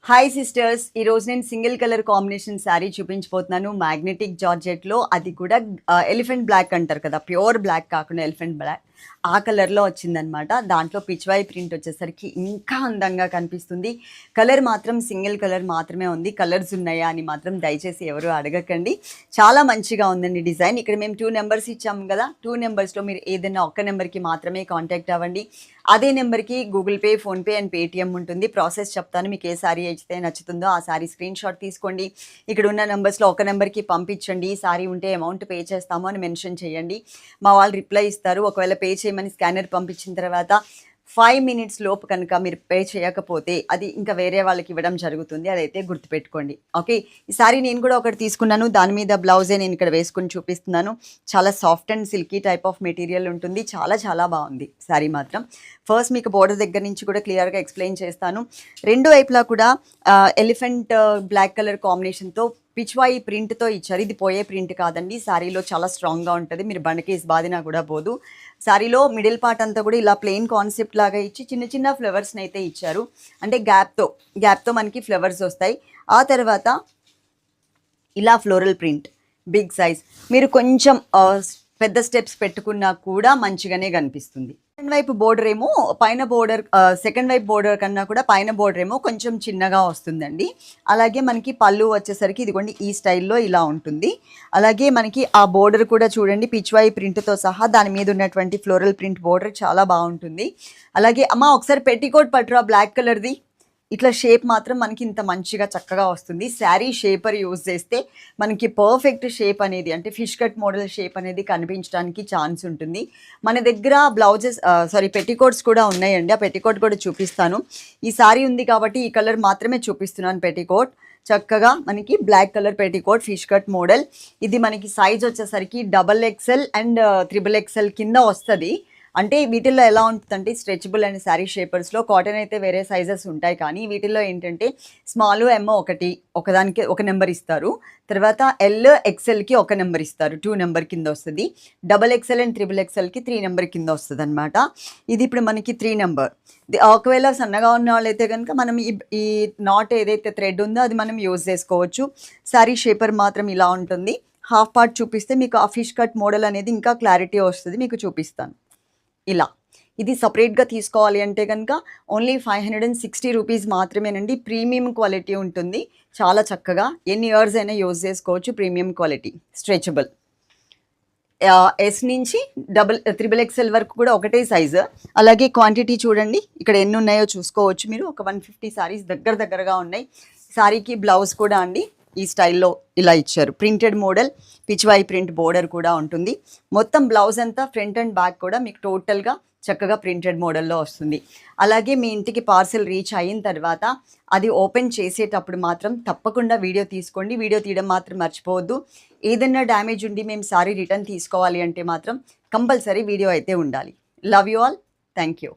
Hi sisters, ఈరోజు నేను single colour combination sari చూపించబోతున్నాను. మ్యాగ్నెటిక్ జార్జెట్లో, అది కూడా ఎలిఫెంట్ బ్లాక్ అంటారు కదా, ప్యూర్ బ్లాక్ కాకుండా ఎలిఫెంట్ బ్లాక్, ఆ కలర్లో వచ్చిందనమాట. దాంట్లో పిచ్వాయి ప్రింట్ వచ్చేసరికి ఇంకా అందంగా కనిపిస్తుంది. కలర్ మాత్రం సింగిల్ కలర్ మాత్రమే ఉంది. కలర్స్ ఉన్నాయా అని మాత్రం దయచేసి ఎవరు అడగకండి. చాలా మంచిగా ఉందండి డిజైన్. ఇక్కడ మేము 2 నెంబర్స్ ఇచ్చాము కదా, 2 నెంబర్స్లో మీరు ఏదైనా ఒక్క నెంబర్కి మాత్రమే కాంటాక్ట్ అవ్వండి. అదే నెంబర్కి Google pay, PhonePe and Paytm ఉంటుంది. ప్రాసెస్ చెప్తాను. మీకు ఏ శారీ అయితే నచ్చుతుందో ఆ శారీ స్క్రీన్ షాట్ తీసుకోండి. ఇక్కడ ఉన్న నెంబర్స్లో ఒక నెంబర్కి పంపించండి. ఈ శారీ ఉంటే అమౌంట్ పే చేస్తాము అని మెన్షన్ చేయండి. మా వాళ్ళు రిప్లై ఇస్తారు. ఒకవేళ పే చేయమని స్కానర్ పంపించిన తర్వాత 5 మినిట్స్ లోపు కనుక మీరు పే చేయకపోతే అది ఇంకా వేరే వాళ్ళకి ఇవ్వడం జరుగుతుంది. అదైతే గుర్తుపెట్టుకోండి. ఓకే, ఈ సారీ నేను కూడా ఒకటి తీసుకున్నాను. దాని మీద బ్లౌజే నేను ఇక్కడ వేసుకుని చూపిస్తున్నాను. చాలా soft and silky type of material ఉంటుంది. చాలా చాలా బాగుంది సారీ మాత్రం. ఫస్ట్ మీకు బోర్డర్ దగ్గర నుంచి కూడా క్లియర్గా ఎక్స్ప్లెయిన్ చేస్తాను. రెండు వైపులా కూడా ఎలిఫెంట్ బ్లాక్ కలర్ కాంబినేషన్తో పిచ్వాయి ప్రింట్తో ఇచ్చారు. ఇది పోయే ప్రింట్ కాదండి. శారీలో చాలా స్ట్రాంగ్గా ఉంటుంది. మీరు బండకేసి బాదినా కూడా పోదు. శారీలో మిడిల్ పార్ట్ అంతా కూడా ఇలా ప్లెయిన్ కాన్సెప్ట్ లాగా ఇచ్చి చిన్న చిన్న ఫ్లవర్స్ని అయితే ఇచ్చారు. అంటే గ్యాప్తో మనకి ఫ్లవర్స్ వస్తాయి. ఆ తర్వాత ఇలా ఫ్లోరల్ ప్రింట్ బిగ్ సైజ్. మీరు కొంచెం పెద్ద స్టెప్స్ పెట్టుకున్నా కూడా మంచిగానే కనిపిస్తుంది. సెకండ్ వైపు బోర్డర్ ఏమో పైన బోర్డర్, సెకండ్ వైపు బోర్డర్ కన్నా కూడా పైన బోర్డర్ ఏమో కొంచెం చిన్నగా వస్తుందండి. అలాగే మనకి పళ్ళు వచ్చేసరికి ఇదిగోండి ఈ స్టైల్లో ఇలా ఉంటుంది. అలాగే మనకి ఆ బోర్డర్ కూడా చూడండి, పిచ్వాయి ప్రింట్తో సహా దాని మీద ఉన్నటువంటి ఫ్లోరల్ ప్రింట్ బోర్డర్ చాలా బాగుంటుంది. అలాగే అమ్మ ఒకసారి పెట్టికోట్ పట్టురా బ్లాక్ కలర్ది. ఇట్లా షేప్ మాత్రం మనకి ఇంత మంచిగా చక్కగా వస్తుంది. శారీ షేపర్ యూజ్ చేస్తే మనకి పర్ఫెక్ట్ షేప్ అనేది, అంటే ఫిష్ కట్ మోడల్ షేప్ అనేది కనిపించడానికి ఛాన్స్ ఉంటుంది. మన దగ్గర బ్లౌజెస్ పెట్టికోట్స్ కూడా ఉన్నాయండి. ఆ పెట్టికోట్ కూడా చూపిస్తాను. ఈ శారీ ఉంది కాబట్టి ఈ కలర్ మాత్రమే చూపిస్తున్నాను. పెట్టికోట్ చక్కగా మనకి black colour petticoat fish cut model. ఇది మనకి సైజ్ వచ్చేసరికి XXL అండ్ XXL కింద వస్తుంది. అంటే వీటిల్లో ఎలా ఉంటుందంటే స్ట్రెచబుల్ అండ్ శారీ షేపర్స్లో కాటన్ అయితే వేరే సైజెస్ ఉంటాయి, కానీ వీటిల్లో ఏంటంటే స్మాల్ M ఒకదానికి ఒక నెంబర్ ఇస్తారు. తర్వాత XLకి ఒక నెంబర్ ఇస్తారు, 2 నెంబర్ కింద వస్తుంది. XXL అండ్ XXLకి 3 నెంబర్ కింద వస్తుంది అనమాట. ఇది ఇప్పుడు మనకి 3 నెంబర్. ఒకవేళ సన్నగా ఉన్న వాళ్ళైతే కనుక మనం ఈ నాట్ ఏదైతే థ్రెడ్ ఉందో అది మనం యూజ్ చేసుకోవచ్చు. శారీ షేపర్ మాత్రం ఇలా ఉంటుంది. హాఫ్ పార్ట్ చూపిస్తే మీకు ఆ ఫిష్ కట్ మోడల్ అనేది ఇంకా క్లారిటీ వస్తుంది. మీకు చూపిస్తాను. ఇలా ఇది సపరేట్గా తీసుకోవాలి అంటే కనుక ఓన్లీ 560 రూపీస్ మాత్రమేనండి. ప్రీమియం క్వాలిటీ ఉంటుంది. చాలా చక్కగా ఎన్ని ఇయర్స్ అయినా యూజ్ చేసుకోవచ్చు. Premium quality, stretchable. S నుంచి XXL వరకు కూడా ఒకటే సైజు. అలాగే క్వాంటిటీ చూడండి, ఇక్కడ ఎన్ని ఉన్నాయో చూసుకోవచ్చు మీరు. ఒక 150 సారీస్ దగ్గరగా ఉన్నాయి. సారీకి బ్లౌజ్ కూడా అండి ఈ స్టైల్లో ఇలా ఇచ్చారు. Printed model, Pichwai print border కూడా ఉంటుంది. మొత్తం బ్లౌజ్ అంతా ఫ్రంట్ అండ్ బ్యాక్ కూడా మీకు టోటల్గా చక్కగా ప్రింటెడ్ మోడల్లో వస్తుంది. అలాగే మీ ఇంటికి పార్సెల్ రీచ్ అయిన తర్వాత అది ఓపెన్ చేసేటప్పుడు మాత్రం తప్పకుండా వీడియో తీసుకోండి. వీడియో తీయడం మాత్రం మర్చిపోవద్దు. ఏదైనా డ్యామేజ్ ఉండి మేము సారీ రిటర్న్ తీసుకోవాలి అంటే మాత్రం కంపల్సరీ వీడియో అయితే ఉండాలి. Love you all. Thank you.